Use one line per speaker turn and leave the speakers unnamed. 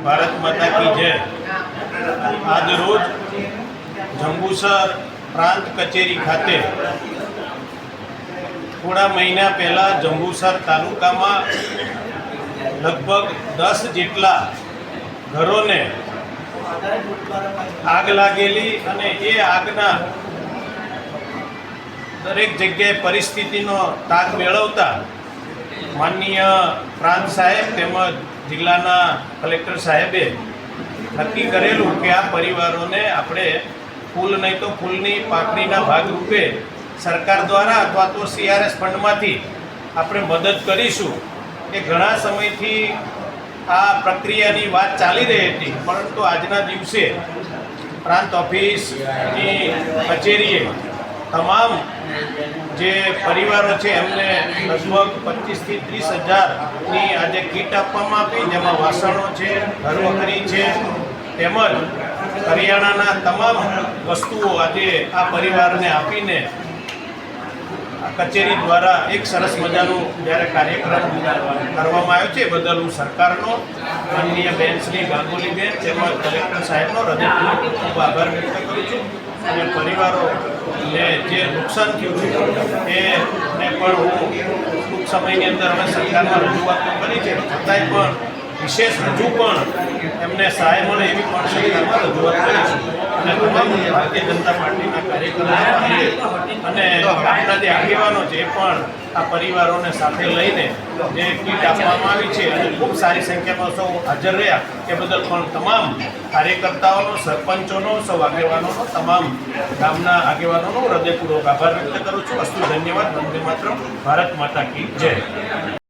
ભારત માતા કી જય। આજ રોજ જંબુસર પ્રાંત કચેરી ખાતે થોડા મહિના પહેલા જંબુસર તાલુકામાં લગભગ 10 જેટલા ઘરોને આગ લાગેલી અને એ આગના દરેક જગ્યાએ પરિસ્થિતિનો તાગ મેળવતા માનનીય પ્રાંત સાહેબ તેમજ જિલ્લાના કલેક્ટર સાહેબે નક્કી કરેલું કે આ પરિવારોને આપણે ફૂલ નહીં તો ફૂલની પાકડીના ભાગરૂપે સરકાર દ્વારા અથવા તો CRS ફંડમાંથી આપણે મદદ કરીશું। કે ઘણા સમયથી આ પ્રક્રિયાની વાત ચાલી રહી હતી, પરંતુ આજના દિવસે પ્રાંત ઓફિસની કચેરીએ તમામ જે પરિવારો છે એમને લગભગ 25 થી 30 હજારની આજે કીટ આપવામાં આવી, જેમાં વાસણો છે, ઘરવખરી છે તેમજ કરિયાણાના તમામ વસ્તુઓ આજે આ પરિવારને આપીને કચેરી દ્વારા એક સરસ મજાનું જ્યારે કાર્યક્રમ કરવામાં આવ્યો છે, બદલ હું સરકારનો માનનીય બેન શ્રી ગાંગુલીબેન તેમજ કલેક્ટર સાહેબનો હૃદયપૂર્વક ખૂબ આભાર વ્યક્ત કરું છું। અને પરિવારોને જે નુકસાન થયું છે એને પણ હું ટૂંક સમયની અંદર અમે સરકારમાં રજૂઆત કરી છે, છતાંય પણ વિશેષ હજુ પણ એમને સહાય મળે એવી પણ સરકારમાં રજૂઆત કરીશું। અને તમામ ભારતીય જનતા પાર્ટીના કાર્યકરો અને આપણા જે આગેવાનો છે એ પણ આ પરિવારોને સાથે લઈને જે કીટ આપવામાં આવી છે અને ખૂબ સારી સંખ્યામાં સૌ હાજર રહ્યા એ બદલ પણ તમામ કાર્યકર્તાઓનો, સરપંચોનો, સૌ આગેવાનોનો, તમામ ગામના આગેવાનોનો હૃદયપૂર્વક આભાર વ્યક્ત કરું છું। અસ્તુ ધન્યવાદ। વંદે માતરમ। ભારત માતા કી જય।